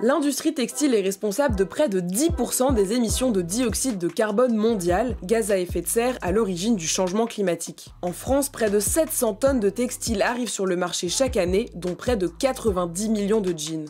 L'industrie textile est responsable de près de 10% des émissions de dioxyde de carbone mondial, gaz à effet de serre à l'origine du changement climatique. En France, près de 700 tonnes de textiles arrivent sur le marché chaque année, dont près de 90 millions de jeans.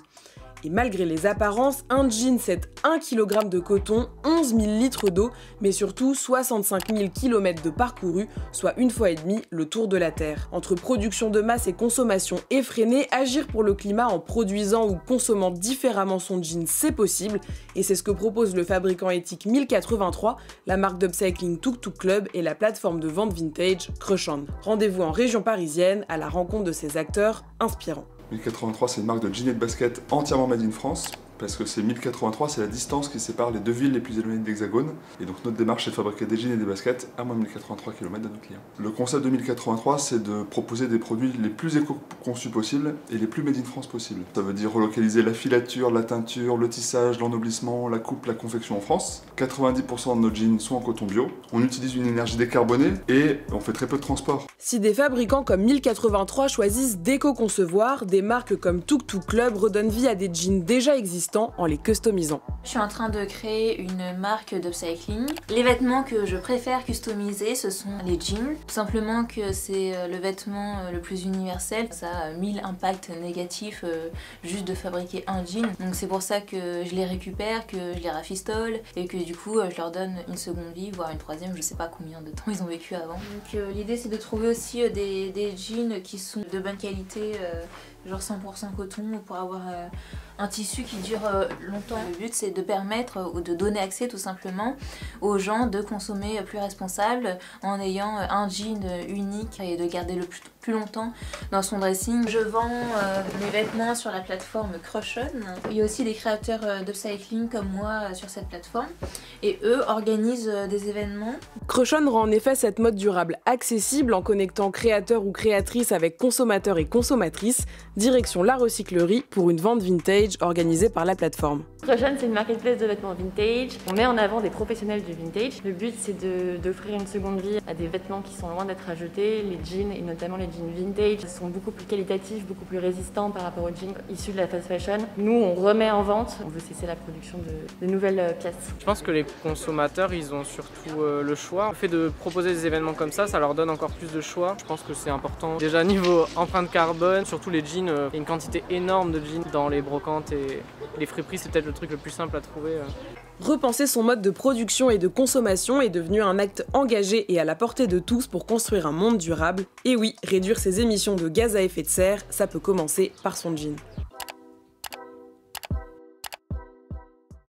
Et malgré les apparences, un jean c'est 1 kg de coton, 11 000 litres d'eau, mais surtout 65 000 km de parcouru, soit une fois et demie le tour de la Terre. Entre production de masse et consommation effrénée, agir pour le climat en produisant ou consommant différemment son jean, c'est possible, et c'est ce que propose le fabricant éthique 1083, la marque d'upcycling Tuk Tuk Club et la plateforme de vente vintage Crush-On. Rendez-vous en région parisienne à la rencontre de ces acteurs inspirants. 1083, c'est une marque de jeans et de baskets entièrement made in France, parce que c'est 1083, c'est la distance qui sépare les deux villes les plus éloignées de l'Hexagone. Et donc notre démarche, c'est de fabriquer des jeans et des baskets à moins de 1083 km de nos clients. Le concept de 1083, c'est de proposer des produits les plus éco-conçus possibles et les plus made in France possibles. Ça veut dire relocaliser la filature, la teinture, le tissage, l'ennoblissement, la coupe, la confection en France. 90% de nos jeans sont en coton bio. On utilise une énergie décarbonée et on fait très peu de transport. Si des fabricants comme 1083 choisissent d'éco-concevoir, des marques comme Tuk Tuk Club redonnent vie à des jeans déjà existants en les customisant. Je suis en train de créer une marque d'upcycling. Les vêtements que je préfère customiser, ce sont les jeans. Tout simplement que c'est le vêtement le plus universel. Ça a 1000 impacts négatifs juste de fabriquer un jean. Donc c'est pour ça que je les récupère, que je les rafistole et que du coup je leur donne une seconde vie, voire une troisième. Je sais pas combien de temps ils ont vécu avant. Donc l'idée c'est de trouver aussi des jeans qui sont de bonne qualité, genre 100% coton, pour avoir un tissu qui dure longtemps. Le but c'est de permettre ou de donner accès tout simplement aux gens de consommer plus responsable en ayant un jean unique et de garder le plus longtemps dans son dressing. Je vends mes vêtements sur la plateforme Crush-On. Il y a aussi des créateurs d'upcycling comme moi sur cette plateforme et eux organisent des événements. Crush-On rend en effet cette mode durable accessible en connectant créateurs ou créatrices avec consommateurs et consommatrices. Direction la recyclerie pour une vente vintage organisée par la plateforme. Crush-On, c'est une marketplace de vêtements vintage. On met en avant des professionnels du vintage. Le but, c'est d'offrir une seconde vie à des vêtements qui sont loin d'être à jeter. Les jeans, et notamment les jeans vintage, sont beaucoup plus qualitatifs, beaucoup plus résistants par rapport aux jeans issus de la fast fashion. Nous, on remet en vente. On veut cesser la production de nouvelles pièces. Je pense que les consommateurs, ils ont surtout le choix. Le fait de proposer des événements comme ça leur donne encore plus de choix. Je pense que c'est important. Déjà, niveau empreinte carbone, surtout les jeans, il y a une quantité énorme de jeans dans les brocantes et les friperies, c'est peut-être le truc le plus simple à trouver. Repenser son mode de production et de consommation est devenu un acte engagé et à la portée de tous pour construire un monde durable. Et oui, réduire ses émissions de gaz à effet de serre, ça peut commencer par son jean.